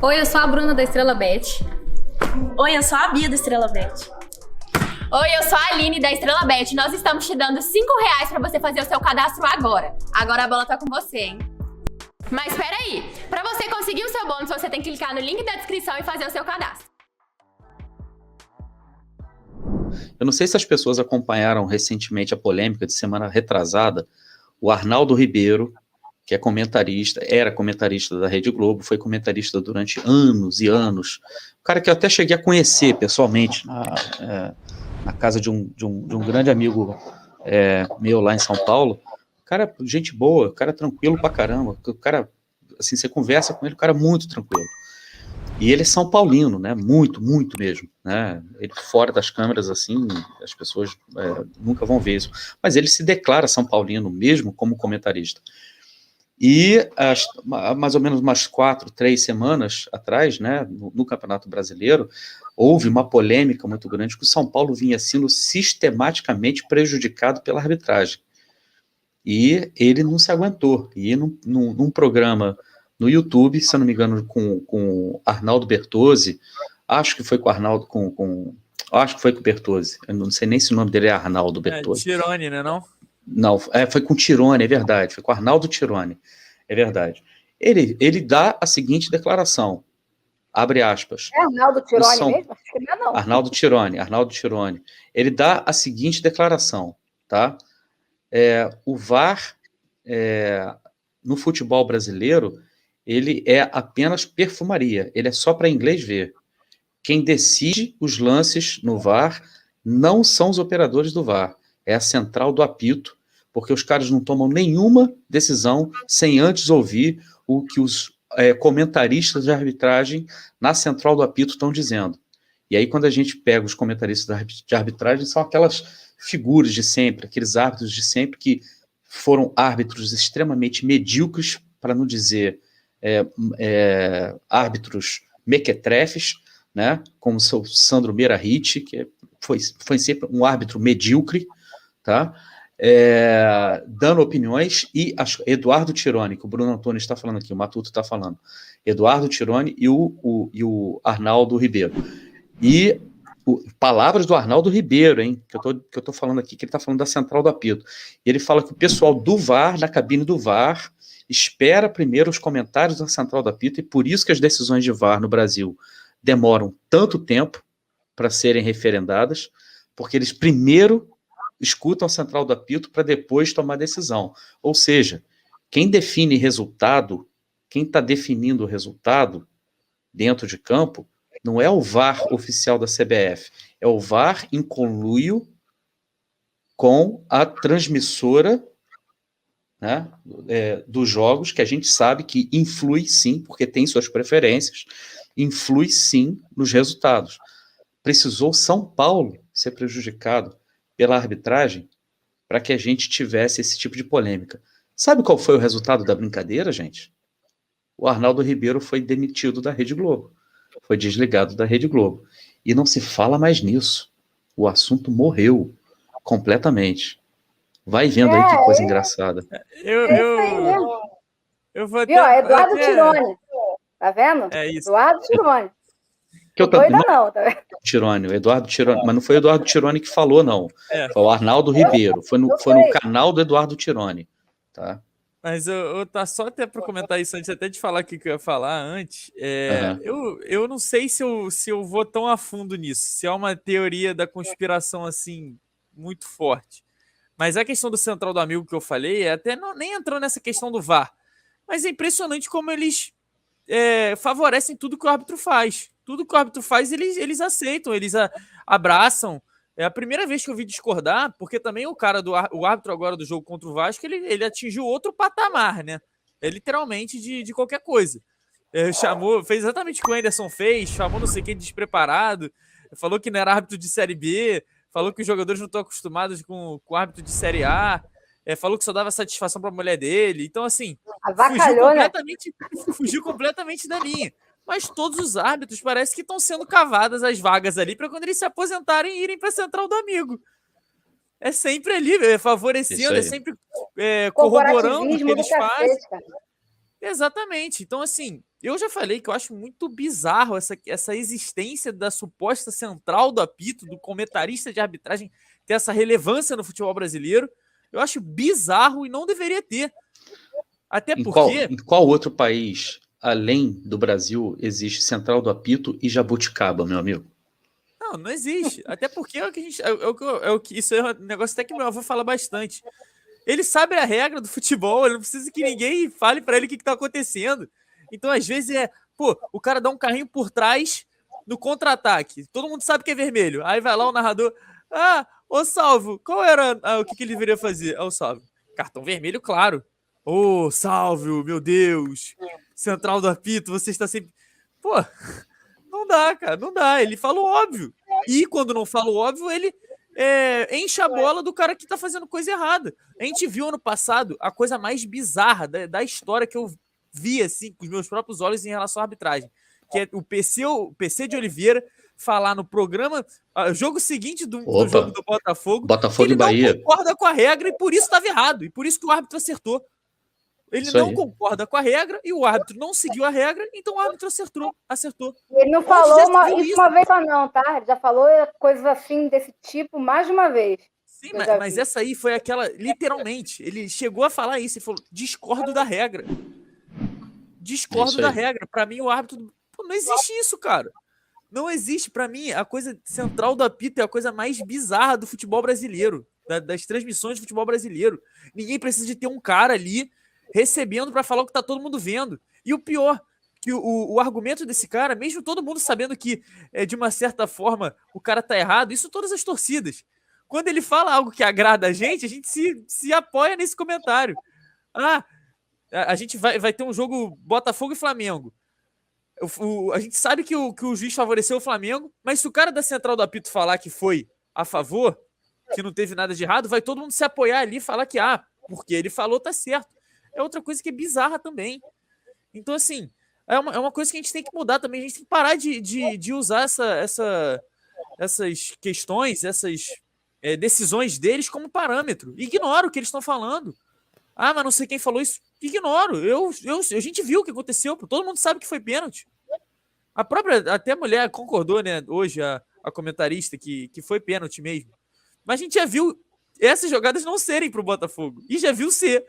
Oi, eu sou a Bruna da Estrela Bet. Oi, eu sou a Bia da Estrela Bet. Oi, eu sou a Aline da Estrela Bet. Nós estamos te dando R$5 para você fazer o seu cadastro agora. Agora a bola tá com você, hein? Mas espera aí, para você conseguir o seu bônus, você tem que clicar no link da descrição e fazer o seu cadastro. Eu não sei se as pessoas acompanharam recentemente a polêmica de semana retrasada. O Arnaldo Ribeiro, que é comentarista, era comentarista da Rede Globo, foi comentarista durante anos e anos. O cara que eu até cheguei a conhecer pessoalmente na casa de um grande amigo meu lá em São Paulo. O cara, gente boa, o cara tranquilo pra caramba. O cara, assim, você conversa com ele, o cara muito tranquilo. E ele é São Paulino, né? Muito, muito mesmo, né? Ele fora das câmeras, assim, as pessoas nunca vão ver isso. Mas ele se declara São Paulino mesmo como comentarista. E mais ou menos umas 3 semanas atrás, né, no Campeonato Brasileiro, houve uma polêmica muito grande que o São Paulo vinha sendo sistematicamente prejudicado pela arbitragem. E ele não se aguentou. E num programa no YouTube, se eu não me engano, com o Arnaldo Bertozzi, acho que foi com o Arnaldo, acho que foi com o Bertozzi, eu não sei nem se o nome dele é Arnaldo Bertozzi. Tirone, né, não? Não, foi com o Tirone, é verdade, foi com o Arnaldo Tirone, é verdade. Ele dá a seguinte declaração, abre aspas. É Arnaldo Tirone mesmo? Acho que não. Arnaldo Tirone. Ele dá a seguinte declaração, tá? O VAR, no futebol brasileiro, ele é apenas perfumaria, ele é só para inglês ver. Quem decide os lances no VAR não são os operadores do VAR, é a central do apito, porque os caras não tomam nenhuma decisão sem antes ouvir o que os comentaristas de arbitragem na central do apito estão dizendo. E aí, quando a gente pega os comentaristas de arbitragem, são aquelas figuras de sempre, aqueles árbitros de sempre que foram árbitros extremamente medíocres, para não dizer árbitros mequetrefes, né, como o seu Sandro Meirahit, que foi sempre um árbitro medíocre, tá? Dando opiniões, e Eduardo Tirone, que o Bruno Antônio está falando aqui, o Matuto está falando, Eduardo Tirone e o Arnaldo Ribeiro. E palavras do Arnaldo Ribeiro, hein, que eu tô falando aqui, que ele está falando da central do apito. E ele fala que o pessoal do VAR, na cabine do VAR, espera primeiro os comentários da central do apito, e por isso que as decisões de VAR no Brasil demoram tanto tempo para serem referendadas, porque eles primeiro escutam a central do apito para depois tomar decisão. Ou seja, quem define resultado, quem está definindo o resultado dentro de campo, não é o VAR oficial da CBF, é o VAR em conluio com a transmissora, né, dos jogos, que a gente sabe que influi sim, porque tem suas preferências, influi sim nos resultados. Precisou São Paulo ser prejudicado pela arbitragem para que a gente tivesse esse tipo de polêmica. Sabe qual foi o resultado da brincadeira, gente? O Arnaldo Ribeiro foi demitido da Rede Globo. Foi desligado da Rede Globo. E não se fala mais nisso. O assunto morreu completamente. Vai vendo aí que coisa engraçada. Eu vou Viu? Eduardo Tirone. Tá vendo? É isso. Eduardo Tirone. Que eu Não, tá vendo? Tirone, o Eduardo Tirone, mas não foi o Eduardo Tirone que falou, não. Foi o Arnaldo Ribeiro. Foi no canal do Eduardo Tirone. Tá? Mas eu tá só até para comentar isso antes, até de falar o que eu ia falar antes. Eu não sei se eu vou tão a fundo nisso, se é uma teoria da conspiração assim muito forte. Mas a questão do central do amigo que eu falei, até nem entrou nessa questão do VAR. Mas é impressionante como eles favorecem tudo que o árbitro faz. Tudo que o árbitro faz, eles aceitam, eles abraçam. É a primeira vez que eu vi discordar, porque também o árbitro agora do jogo contra o Vasco, ele atingiu outro patamar, né? Literalmente de qualquer coisa. Fez exatamente o que o Anderson fez, chamou não sei quem de despreparado, falou que não era árbitro de Série B, falou que os jogadores não estão acostumados com árbitro de Série A, falou que só dava satisfação para a mulher dele. Então, assim, Avacalhou, fugiu completamente da linha. mas todos os árbitros parece que estão sendo cavadas as vagas ali para quando eles se aposentarem e irem para a central do amigo. É sempre ali, favorecendo, é sempre corroborando o que eles fazem. Exatamente. Então, assim, eu já falei que eu acho muito bizarro essa existência da suposta central do apito, do comentarista de arbitragem ter essa relevância no futebol brasileiro. Eu acho bizarro e não deveria ter. Até porque... Em qual outro país, além do Brasil, existe central do apito e jabuticaba, meu amigo? Não existe. Até porque isso é um negócio até que meu avô fala bastante. Ele sabe a regra do futebol, ele não precisa que ninguém fale pra ele o que tá acontecendo. Então, às vezes, o cara dá um carrinho por trás no contra-ataque. Todo mundo sabe que é vermelho. Aí vai lá o narrador, ô Salvo, qual era o que ele deveria fazer? Ô Salvo, cartão vermelho, claro. Ô Salvo, meu Deus, central do apito, você está sempre... Pô, não dá, cara, não dá. Ele fala o óbvio. E quando não fala o óbvio, ele enche a bola do cara que tá fazendo coisa errada. A gente viu ano passado a coisa mais bizarra da história que eu vi, assim, com os meus próprios olhos em relação à arbitragem. Que é o PC de Oliveira falar no programa, jogo seguinte do jogo do Botafogo, Botafogo e Bahia. Não concorda com a regra e por isso estava errado. E por isso que o árbitro acertou. Ele não concorda com a regra e o árbitro não seguiu a regra, então o árbitro acertou. Ele não falou isso uma vez só não, tá? Ele já falou coisas assim desse tipo mais de uma vez. Sim, mas essa aí foi aquela, literalmente, ele chegou a falar isso, ele falou, discordo da regra. Discordo da regra. Pra mim, o árbitro... Pô, não existe isso, cara. Não existe. Pra mim, a coisa central do apito é a coisa mais bizarra do futebol brasileiro, das transmissões do futebol brasileiro. Ninguém precisa de ter um cara ali recebendo pra falar o que tá todo mundo vendo. E o pior, que o argumento desse cara, mesmo todo mundo sabendo que, de uma certa forma, o cara tá errado, isso todas as torcidas. Quando ele fala algo que agrada a gente se apoia nesse comentário. A gente vai ter um jogo Botafogo e Flamengo. A gente sabe que o juiz favoreceu o Flamengo, mas se o cara da central do apito falar que foi a favor, que não teve nada de errado, vai todo mundo se apoiar ali e falar que, porque ele falou, tá certo. É outra coisa que é bizarra também. Então, assim, é uma coisa que a gente tem que mudar também. A gente tem que parar de usar essas questões, essas decisões deles como parâmetro. Ignora o que eles estão falando. Mas não sei quem falou isso. Ignoro. A gente viu o que aconteceu. Todo mundo sabe que foi pênalti. Até a mulher concordou, né, hoje, a comentarista, que foi pênalti mesmo. Mas a gente já viu essas jogadas não serem pro Botafogo. E já viu ser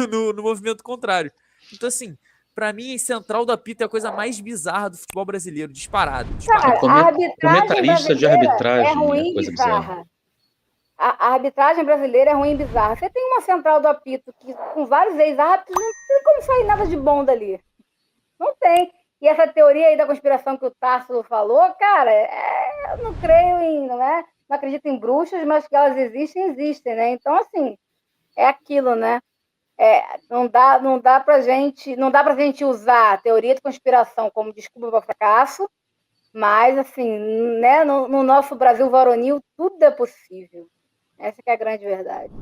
no movimento contrário. Então, assim, pra mim, central do apito é a coisa mais bizarra do futebol brasileiro. Disparado. Cara, a arbitragem comentarista de arbitragem é ruim e bizarra. A arbitragem brasileira é ruim e bizarra. Você tem uma central do apito que, com vários ex-árbitros, não tem como sair nada de bom dali. Não tem. E essa teoria aí da conspiração que o Tarso falou, cara, eu não creio em, não acredito em bruxas, mas que elas existem, né? Então, assim, é aquilo, né? Não dá pra gente usar a teoria de conspiração como desculpa para fracasso, mas, assim, né, no nosso Brasil varonil, tudo é possível. Essa que é a grande verdade.